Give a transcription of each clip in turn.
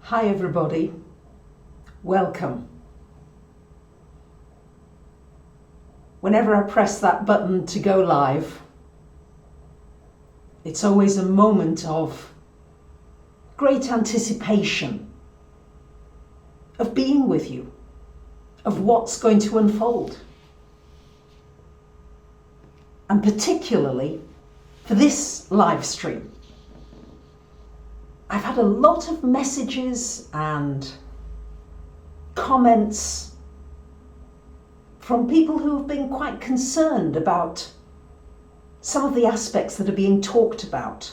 Hi everybody, welcome. Whenever I press that button to go live, it's always a moment of great anticipation of being with you, of what's going to unfold. And particularly for this live stream, I've had a lot of messages and comments from people who have been quite concerned about some of the aspects that are being talked about.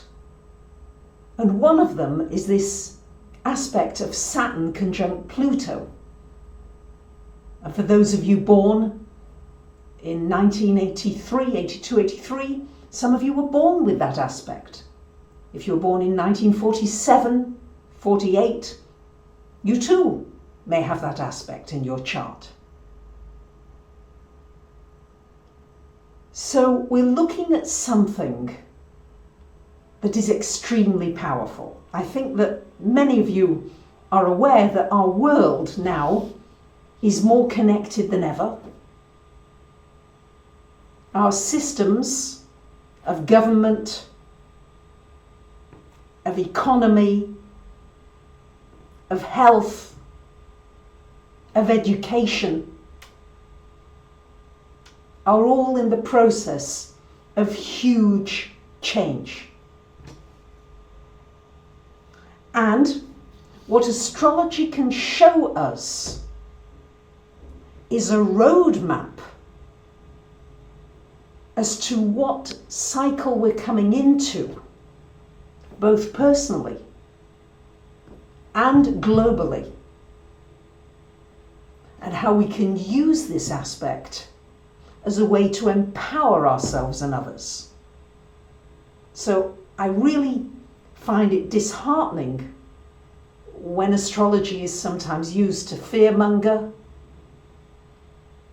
And one of them is this aspect of Saturn conjunct Pluto. And for those of you born in 1983, 82, 83, some of you were born with that aspect. If you were born in 1947, 48, you too may have that aspect in your chart. So we're looking at something that is extremely powerful. I think that many of you are aware that our world now is more connected than ever. Our systems of government, of economy, of health, of education, are all in the process of huge change. And what astrology can show us is a roadmap as to what cycle we're coming into, both personally and globally, and how we can use this aspect as a way to empower ourselves and others. So I really find it disheartening when astrology is sometimes used to fearmonger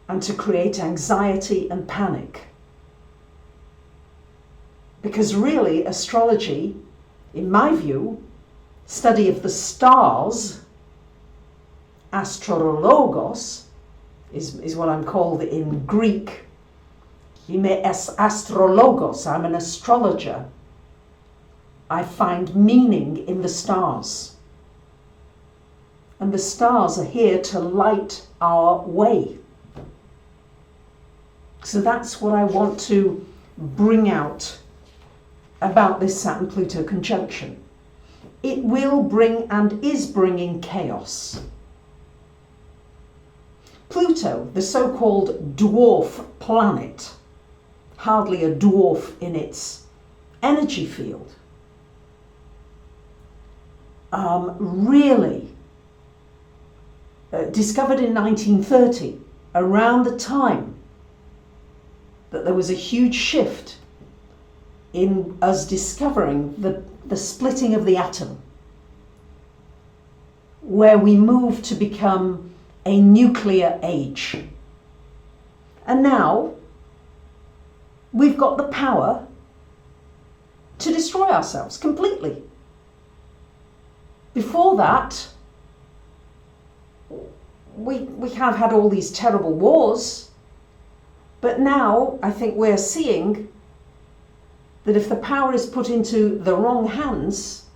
and to create anxiety and panic. Because really, astrology, in my view, study of the stars, astrologos, is what I'm called in Greek. Είμαι astrologos, I'm an astrologer. I find meaning in the stars. And the stars are here to light our way. So that's what I want to bring out about this Saturn-Pluto conjunction. It will bring and is bringing chaos. Pluto, the so-called dwarf planet, hardly a dwarf in its energy field, really discovered in 1930, around the time that there was a huge shift in us discovering the splitting of the atom, where we moved to become a nuclear age. And now we've got the power to destroy ourselves completely. Before that, we have had all these terrible wars, but now I think we're seeing that if the power is put into the wrong hands,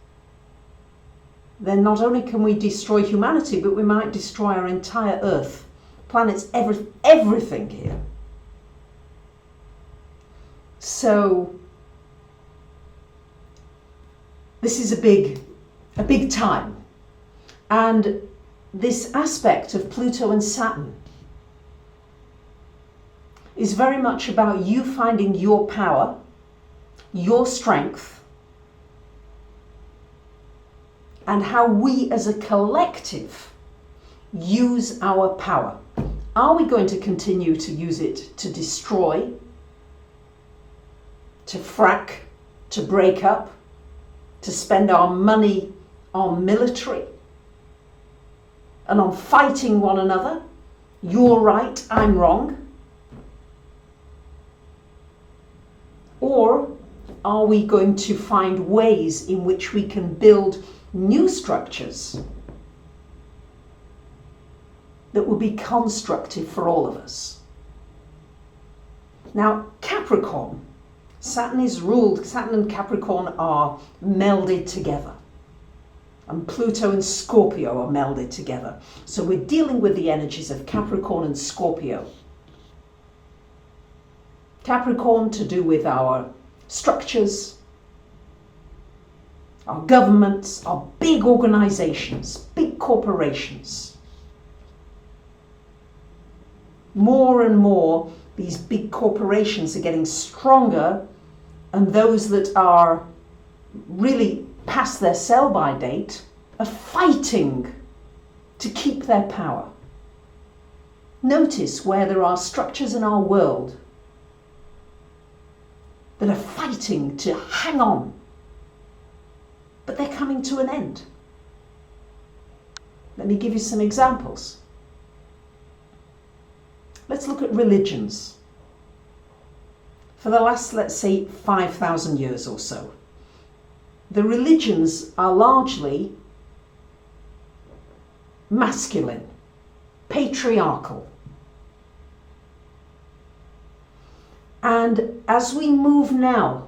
then not only can we destroy humanity, but we might destroy our entire Earth, planets, everything here. So this is a big time. And this aspect of Pluto and Saturn is very much about you finding your power, your strength, and how we as a collective use our power. Are we going to continue to use it to destroy, to frack, to break up, to spend our money on military and on fighting one another? You're right, I'm wrong. Or are we going to find ways in which we can build new structures that will be constructive for all of us. Now, Capricorn, Saturn and Capricorn are melded together. And Pluto and Scorpio are melded together. So we're dealing with the energies of Capricorn and Scorpio. Capricorn to do with our structures, our governments, our big organizations, big corporations. More and more, these big corporations are getting stronger, and those that are really past their sell-by date are fighting to keep their power. Notice where there are structures in our world that are fighting to hang on, but they're coming to an end. Let me give you some examples. Let's look at religions. For the last, let's say, 5,000 years or so, the religions are largely masculine, patriarchal. And as we move now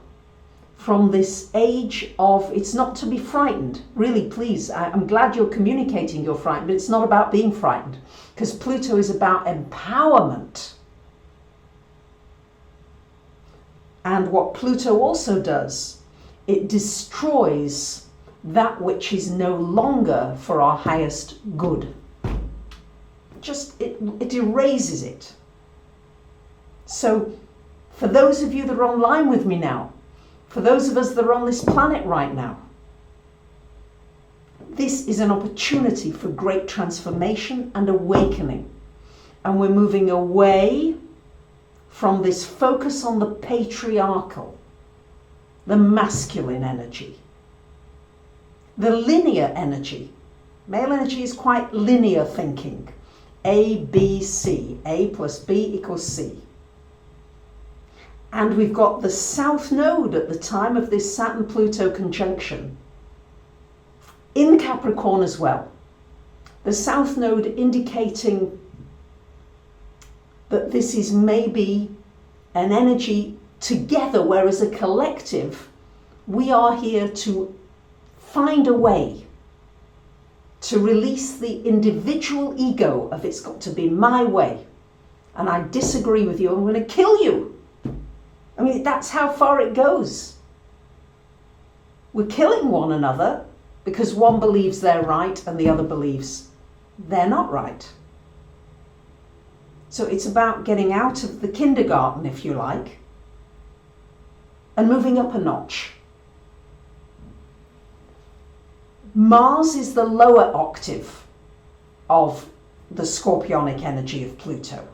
from this age of, it's not to be frightened, really, please, I'm glad you're communicating you're frightened, but it's not about being frightened, because Pluto is about empowerment. And what Pluto also does, it destroys that which is no longer for our highest good. It erases it. So for those of you that are online with me now, for those of us that are on this planet right now, this is an opportunity for great transformation and awakening. And we're moving away from this focus on the patriarchal, the masculine energy, the linear energy. Male energy is quite linear thinking. A, B, C. A plus B equals C. And we've got the South Node at the time of this Saturn-Pluto conjunction in Capricorn as well. The South Node indicating that this is maybe an energy together, whereas a collective, we are here to find a way to release the individual ego of it's got to be my way. And I disagree with you, I'm going to kill you. I mean, that's how far it goes. We're killing one another because one believes they're right and the other believes they're not right. So it's about getting out of the kindergarten, if you like, and moving up a notch. Mars is the lower octave of the scorpionic energy of Pluto.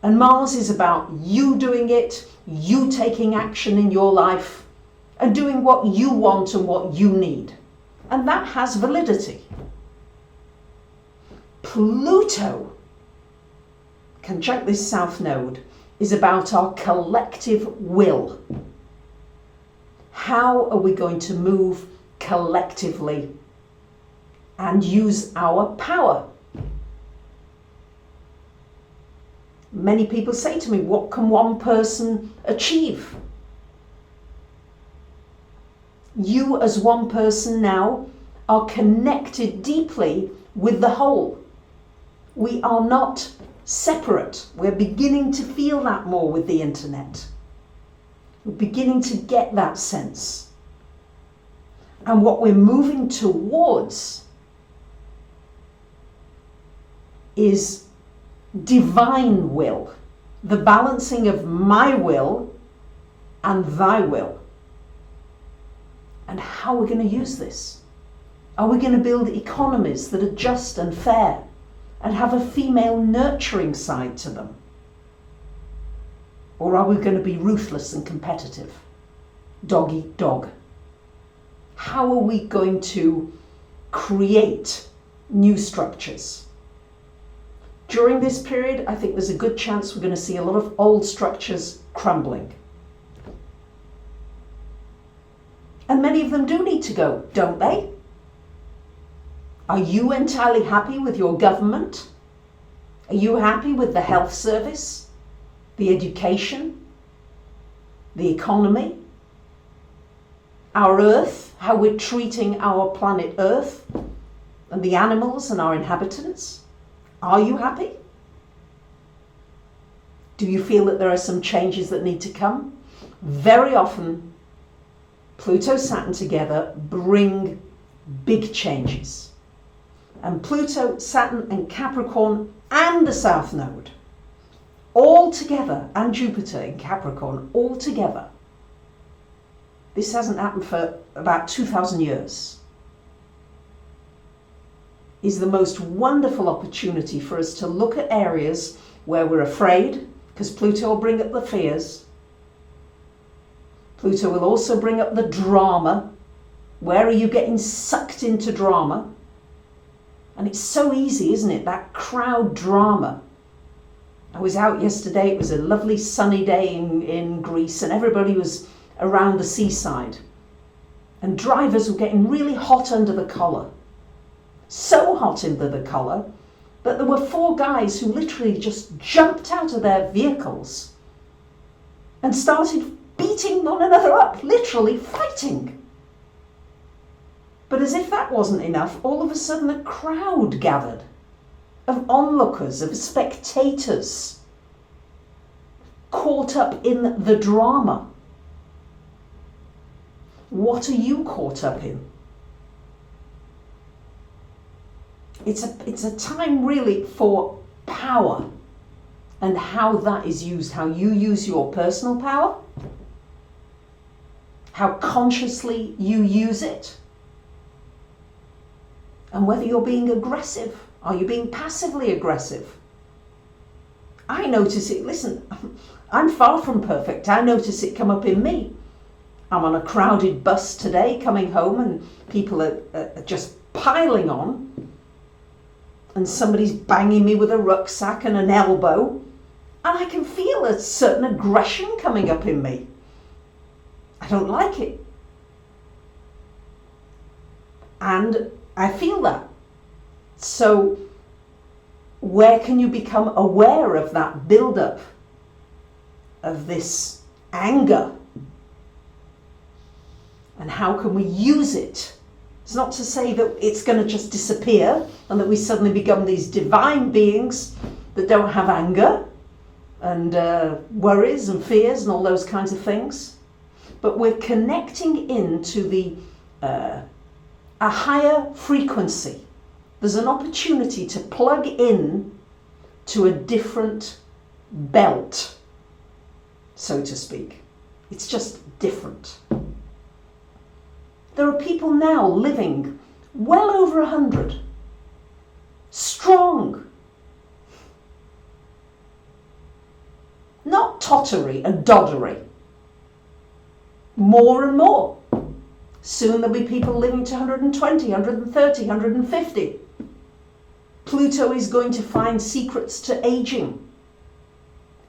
And Mars is about you doing it, you taking action in your life, and doing what you want and what you need. And that has validity. Pluto, conjunct this South Node, is about our collective will. How are we going to move collectively and use our power? Many people say to me, what can one person achieve? You as one person now are connected deeply with the whole. We are not separate. We're beginning to feel that more with the internet. We're beginning to get that sense. And what we're moving towards is divine will, the balancing of my will and thy will. And how are we going to use this? Are we going to build economies that are just and fair and have a female nurturing side to them? Or are we going to be ruthless and competitive? Dog eat dog. How are we going to create new structures? During this period, I think there's a good chance we're going to see a lot of old structures crumbling. And many of them do need to go, don't they? Are you entirely happy with your government Are you happy with the health service, the education, the economy, our Earth, how we're treating our planet Earth and the animals and our inhabitants? Are you happy? Do you feel that there are some changes that need to come? Very often, Pluto, Saturn together bring big changes. And Pluto, Saturn and Capricorn and the South Node, all together, and Jupiter in Capricorn, all together. This hasn't happened for about 2,000 years. Is the most wonderful opportunity for us to look at areas where we're afraid, because Pluto will bring up the fears. Pluto will also bring up the drama. Where are you getting sucked into drama? And it's so easy, isn't it? That crowd drama. I was out yesterday, it was a lovely sunny day in Greece, and everybody was around the seaside. And drivers were getting really hot under the collar. So hot under the collar that there were 4 guys who literally just jumped out of their vehicles and started beating one another up, literally fighting. But as if that wasn't enough, all of a sudden a crowd gathered of onlookers, of spectators, caught up in the drama. What are you caught up in? It's a time really for power and how that is used, how you use your personal power, how consciously you use it, and whether you're being aggressive. Are you being passively aggressive? I notice it, listen, I'm far from perfect. I notice it come up in me. I'm on a crowded bus today coming home and people are just piling on, and somebody's banging me with a rucksack and an elbow, and I can feel a certain aggression coming up in me. I don't like it. And I feel that. So where can you become aware of that build-up of this anger? And how can we use it? It's not to say that it's going to just disappear and that we suddenly become these divine beings that don't have anger and worries and fears and all those kinds of things. But we're connecting into a higher frequency. There's an opportunity to plug in to a different belt, so to speak. It's just different. There are people now living well over 100, strong, not tottery and doddery, more and more. Soon there'll be people living to 120, 130, 150. Pluto is going to find secrets to aging.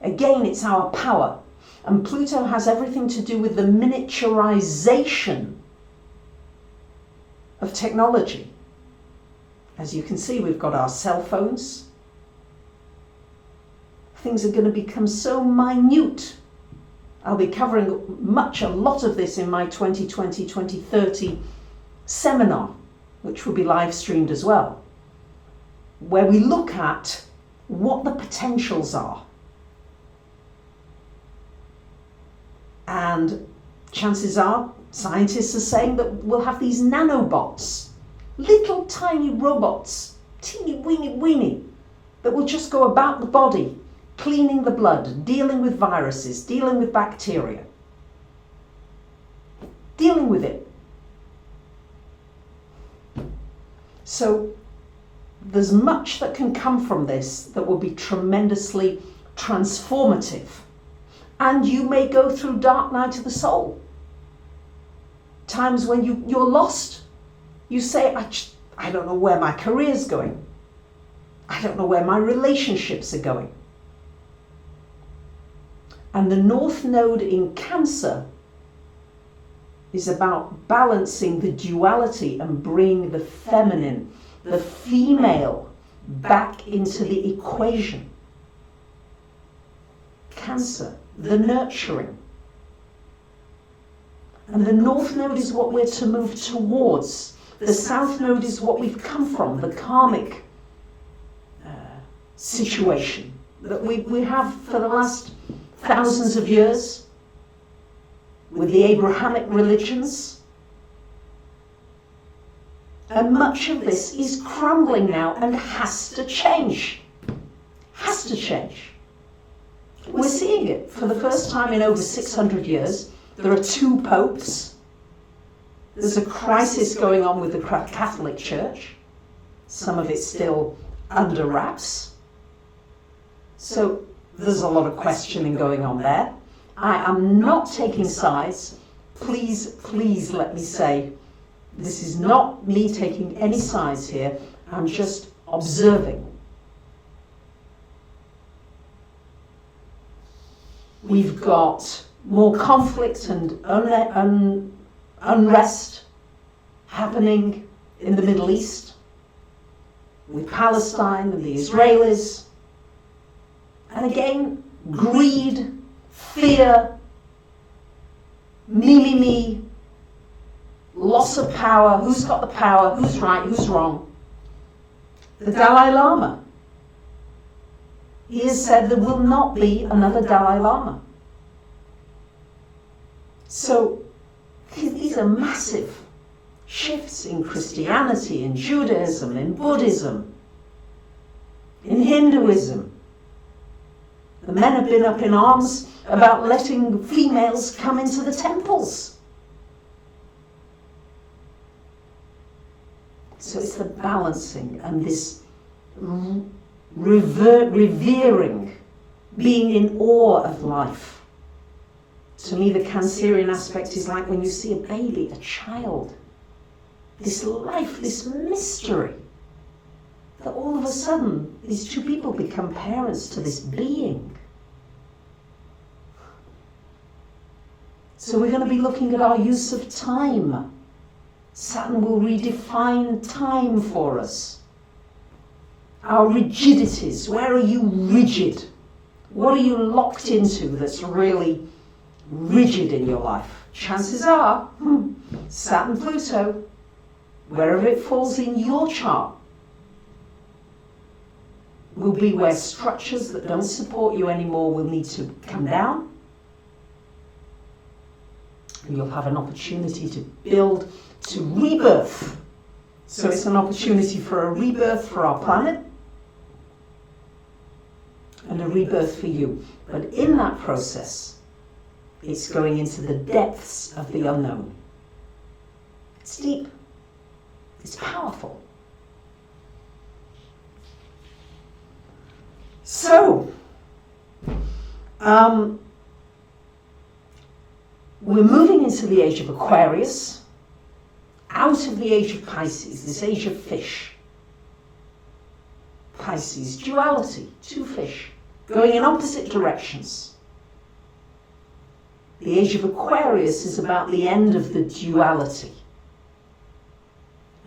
Again, it's our power. And Pluto has everything to do with the miniaturization of technology. As you can see, we've got our cell phones. Things are going to become so minute. I'll be covering a lot of this in my 2020-2030 seminar, which will be live streamed as well, where we look at what the potentials are. And chances are, scientists are saying that we'll have these nanobots, little tiny robots, teeny weeny, that will just go about the body, cleaning the blood, dealing with viruses, dealing with bacteria, dealing with it. So there's much that can come from this that will be tremendously transformative. And you may go through dark night of the soul. Times when you're lost. You say, I don't know where my career's going. I don't know where my relationships are going. And the North Node in Cancer is about balancing the duality and bringing the feminine, the female, back into the equation. Cancer, the nurturing. And the North Node is what we're to move towards. The South Node is what we've come from, the karmic situation that we have for the last thousands of years with the Abrahamic religions. And much of this is crumbling now and has to change. Has to change. We're seeing it for the first time in over 600 years. There are 2 popes. There's a crisis going on with the Catholic Church. Some of it's still under wraps. So there's a lot of questioning going on there. I am not taking sides. Please let me say, this is not me taking any sides here. I'm just observing. We've got more conflict and unrest happening in the Middle East with Palestine and the Israelis. And again, greed, fear, me, loss of power, who's got the power, who's right, who's wrong. The Dalai Lama. He has said there will not be another Dalai Lama. So these are massive shifts in Christianity, in Judaism, in Buddhism, in Hinduism. The men have been up in arms about letting females come into the temples. So it's the balancing and this revering, being in awe of life. To me, the Cancerian aspect is like when you see a baby, a child. This life, this mystery. That all of a sudden, these 2 people become parents to this being. So we're going to be looking at our use of time. Saturn will redefine time for us. Our rigidities. Where are you rigid? What are you locked into that's really rigid in your life? Chances are, Saturn Pluto, wherever it falls in your chart, will be where structures that don't support you anymore will need to come down. And you'll have an opportunity to build, to rebirth. So it's an opportunity for a rebirth for our planet and a rebirth for you. But in that process, it's going into the depths of the unknown. It's deep. It's powerful. So, we're moving into the age of Aquarius, out of the age of Pisces, this age of fish. Pisces, duality, 2 fish, going in opposite directions. The age of Aquarius is about the end of the duality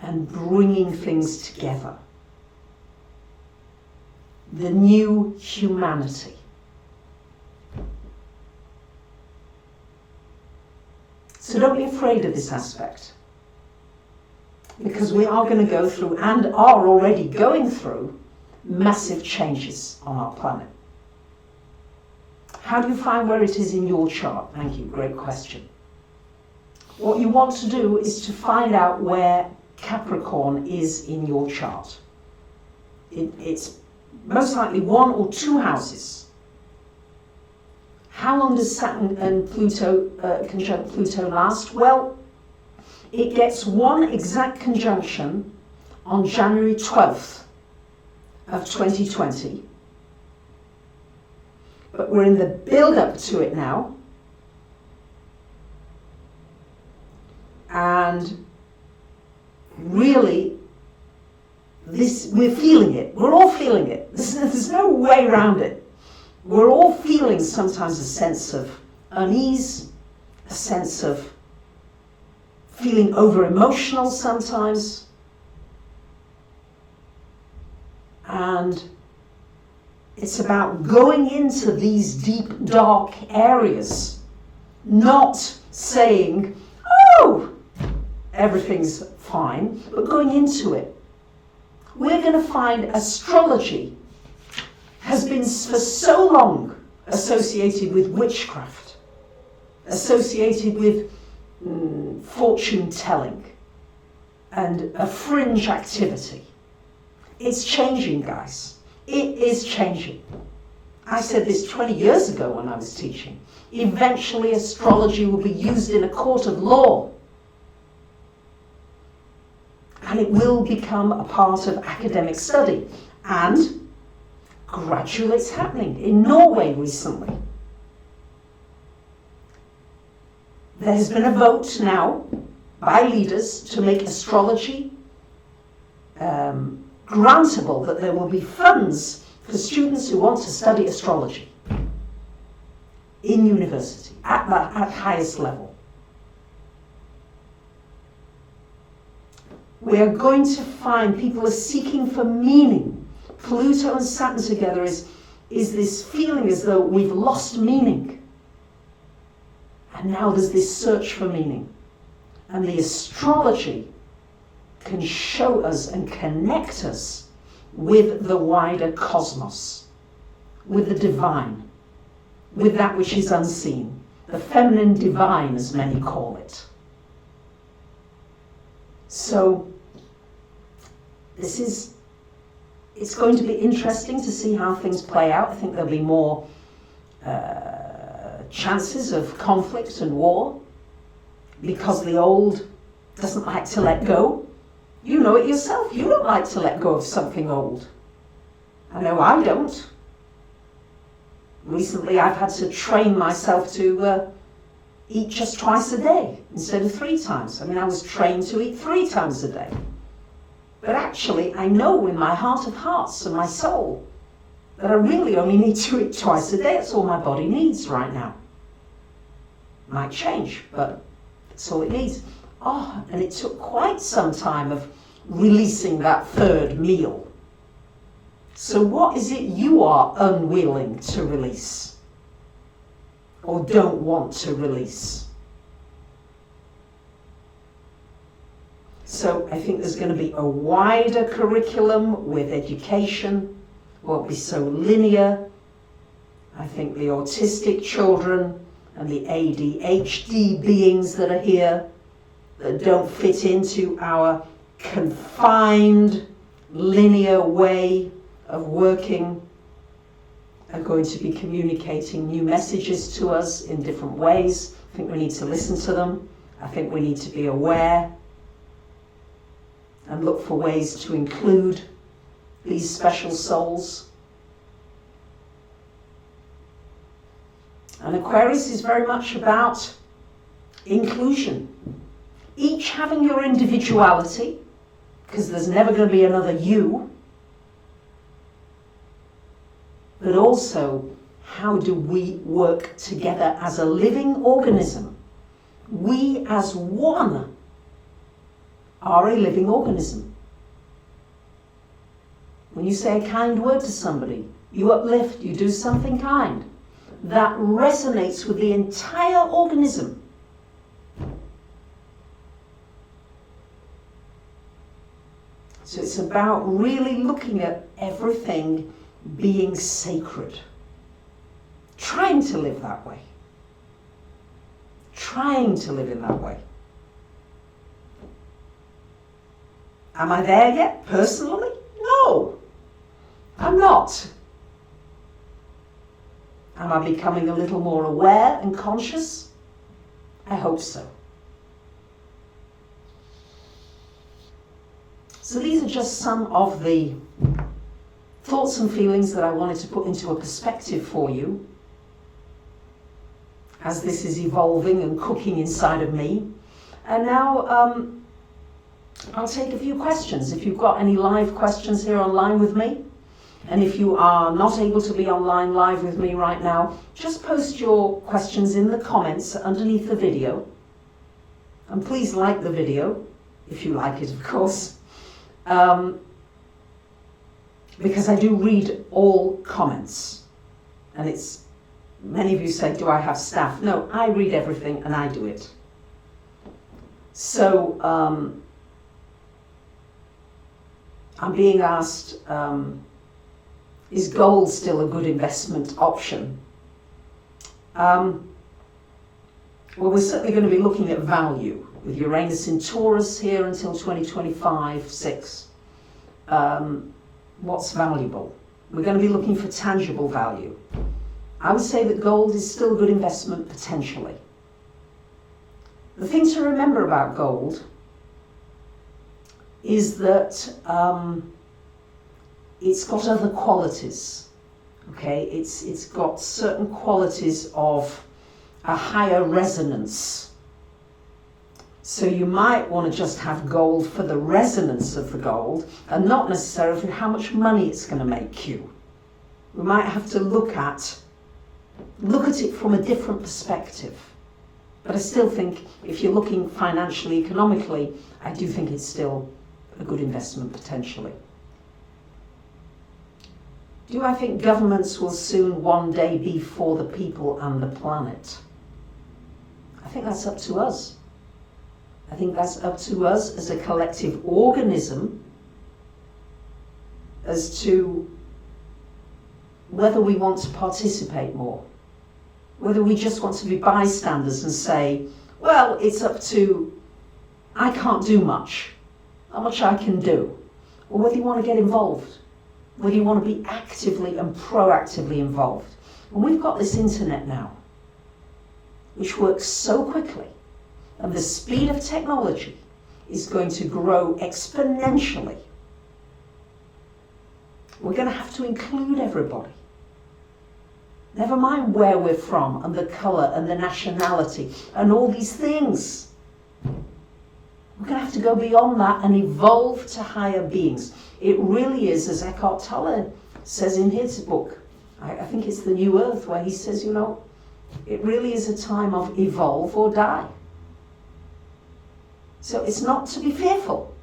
and bringing things together. The new humanity. So don't be afraid of this aspect, because we are going to go through, and are already going through, massive changes on our planet. How do you find where it is in your chart? Thank you, great question. What you want to do is to find out where Capricorn is in your chart. It's most likely 1 or 2 houses. How long does Saturn and Pluto, conjunct Pluto last? Well, it gets 1 exact conjunction on January 12th of 2020. But we're in the build-up to it now. And really, we're feeling it. We're all feeling it. There's no way around it. We're all feeling sometimes a sense of unease, a sense of feeling over-emotional sometimes. And it's about going into these deep, dark areas, not saying, oh, everything's fine, but going into it. We're going to find astrology has been for so long associated with witchcraft, associated with fortune telling and a fringe activity. It's changing, guys. It is changing. I said this 20 years ago when I was teaching. Eventually astrology will be used in a court of law. And it will become a part of academic study. And gradually it's happening. In Norway recently, there has been a vote now by leaders to make astrology grantable, that there will be funds for students who want to study astrology in university at highest level. We are going to find people are seeking for meaning. Pluto and Saturn together is this feeling as though we've lost meaning. And now there's this search for meaning. And the astrology can show us and connect us with the wider cosmos, with the divine, with that which is unseen, the feminine divine, as many call it. So it's going to be interesting to see how things play out. I think there'll be more chances of conflict and war, because the old doesn't like to let go. You know it yourself. You don't like to let go of something old. I know I don't. Recently I've had to train myself to eat just twice a day instead of 3 times. I mean, I was trained to eat 3 times a day. But actually I know in my heart of hearts and my soul that I really only need to eat twice a day. That's all my body needs right now. Might change, but that's all it needs. Oh, and it took quite some time of releasing that 3rd meal. So what is it you are unwilling to release? Or don't want to release? So I think there's going to be a wider curriculum with education. Won't be so linear. I think the autistic children and the ADHD beings that are here, that don't fit into our confined, linear way of working, are going to be communicating new messages to us in different ways. I think we need to listen to them. I think we need to be aware and look for ways to include these special souls. And Aquarius is very much about inclusion. Each having your individuality, because there's never going to be another you, but also how do we work together as a living organism? We as one are a living organism. When you say a kind word to somebody, you uplift, you do something kind, that resonates with the entire organism. So it's about really looking at everything being sacred. Trying to live that way. Trying to live in that way. Am I there yet, personally? No, I'm not. Am I becoming a little more aware and conscious? I hope so. So these are just some of the thoughts and feelings that I wanted to put into a perspective for you as this is evolving and cooking inside of me. And now I'll take a few questions. If you've got any live questions here online with me, and if you are not able to be online live with me right now, just post your questions in the comments underneath the video. And please like the video, if you like it, of course. because I do read all comments. And it's, many of you say, do I have staff? No, I read everything and I do it. So I'm being asked, is gold still a good investment option? Well, we're certainly going to be looking at value with Uranus in Taurus here until 2025-6. What's valuable? We're going to be looking for tangible value. I would say that gold is still a good investment potentially. The thing to remember about gold is that it's got other qualities. Okay, it's got certain qualities of a higher resonance. So you might want to just have gold for the resonance of the gold and not necessarily for how much money it's going to make you. We might have to look at it from a different perspective. But I still think if you're looking financially, economically, I do think it's still a good investment potentially. Do I think governments will soon one day be for the people and the planet? I think that's up to us. I think that's up to us as a collective organism as to whether we want to participate more, whether we just want to be bystanders and say, well, it's up to, I can't do much, not much I can do, or whether you want to get involved, whether you want to be actively and proactively involved. And we've got this internet now, which works so quickly, and the speed of technology is going to grow exponentially. We're going to have to include everybody. Never mind where we're from and the colour and the nationality and all these things. We're going to have to go beyond that and evolve to higher beings. It really is, as Eckhart Tolle says in his book, I think it's The New Earth, where he says, you know, it really is a time of evolve or die. So it's not to be fearful,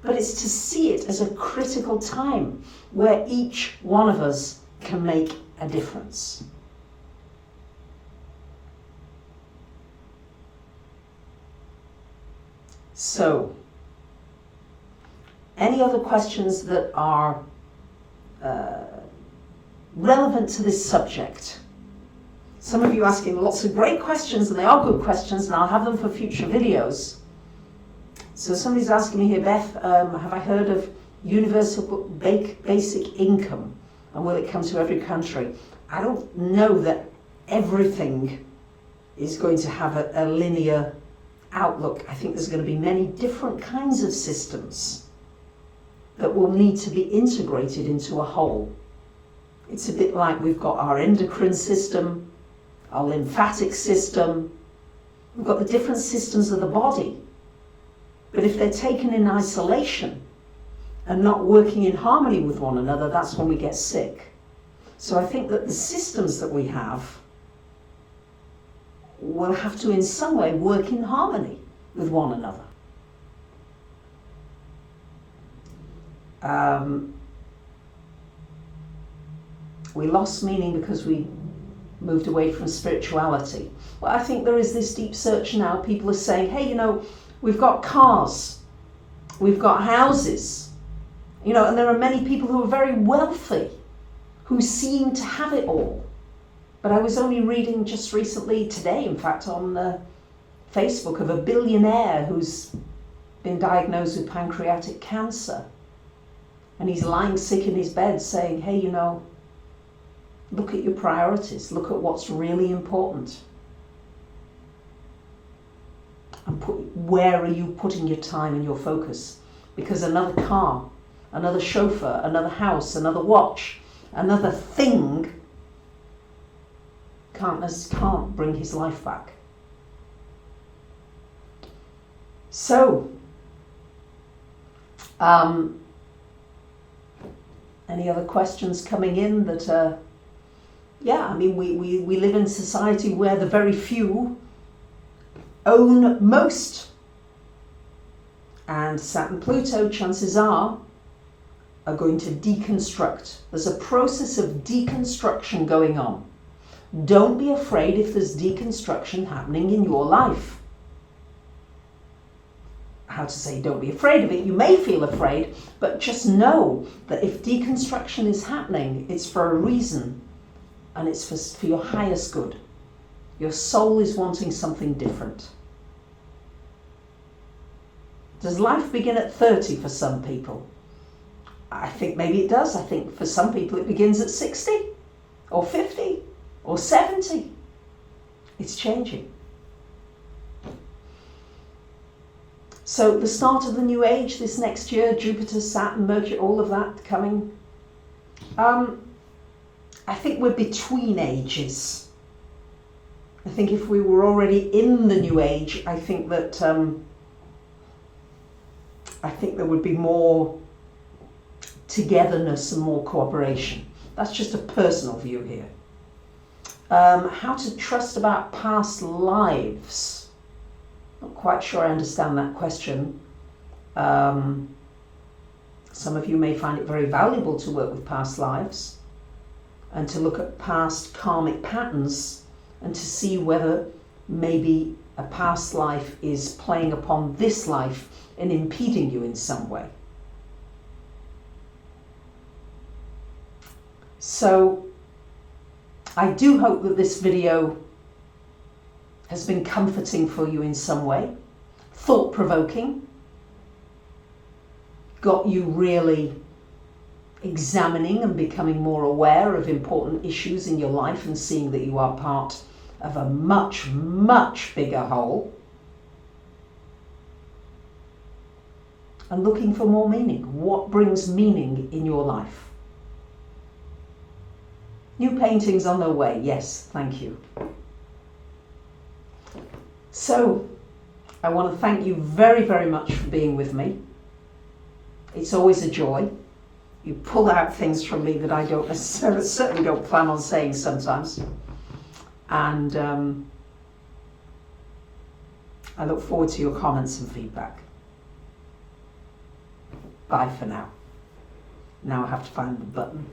but it's to see it as a critical time where each one of us can make a difference. So, any other questions that are relevant to this subject? Some of you asking lots of great questions, and they are good questions, and I'll have them for future videos. So somebody's asking me here, Beth, have I heard of universal basic income, and will it come to every country? I don't know that everything is going to have a linear outlook. I think there's going to be many different kinds of systems that will need to be integrated into a whole. It's a bit like we've got our endocrine system, our lymphatic system, we've got the different systems of the body. But if they're taken in isolation and not working in harmony with one another, that's when we get sick. So I think that the systems that we have will have to in some way work in harmony with one another. We lost meaning because we moved away from spirituality. Well, I think there is this deep search now. People are saying, hey, you know, we've got cars, we've got houses, you know, and there are many people who are very wealthy who seem to have it all. But I was only reading just recently, today in fact, on Facebook of a billionaire who's been diagnosed with pancreatic cancer. And he's lying sick in his bed saying, hey, you know, look at your priorities, look at what's really important. And where are you putting your time and your focus? Because another car, another chauffeur, another house, another watch, another thing can't bring his life back. So, any other questions coming in that, yeah, I mean, we live in a society where the very few own most. And Saturn Pluto, chances are, are going to deconstruct. There's a process of deconstruction going on. Don't be afraid if there's deconstruction happening in your life. How to say don't be afraid of it. You may feel afraid, but just know that if deconstruction is happening, it's for a reason, and it's for your highest good. Your soul is wanting something different. Does life begin at 30 for some people? I think maybe it does. I think for some people it begins at 60 or 50 or 70. It's changing. So the start of the new age this next year, Jupiter, Saturn, Mercury, all of that coming. I think we're between ages. I think if we were already in the new age, I think that there would be more togetherness and more cooperation. That's just a personal view here. How to trust about past lives. Not quite sure I understand that question. Some of you may find it very valuable to work with past lives and to look at past karmic patterns and to see whether maybe a past life is playing upon this life and impeding you in some way. So I do hope that this video has been comforting for you in some way, thought-provoking, got you really examining and becoming more aware of important issues in your life and seeing that you are part of a much, much bigger whole, and looking for more meaning. What brings meaning in your life? New paintings on their way. Yes, thank you. So, I want to thank you very, very much for being with me. It's always a joy. You pull out things from me that I don't necessarily, certainly don't plan on saying sometimes. And I look forward to your comments and feedback. Bye for now. Now I have to find the button.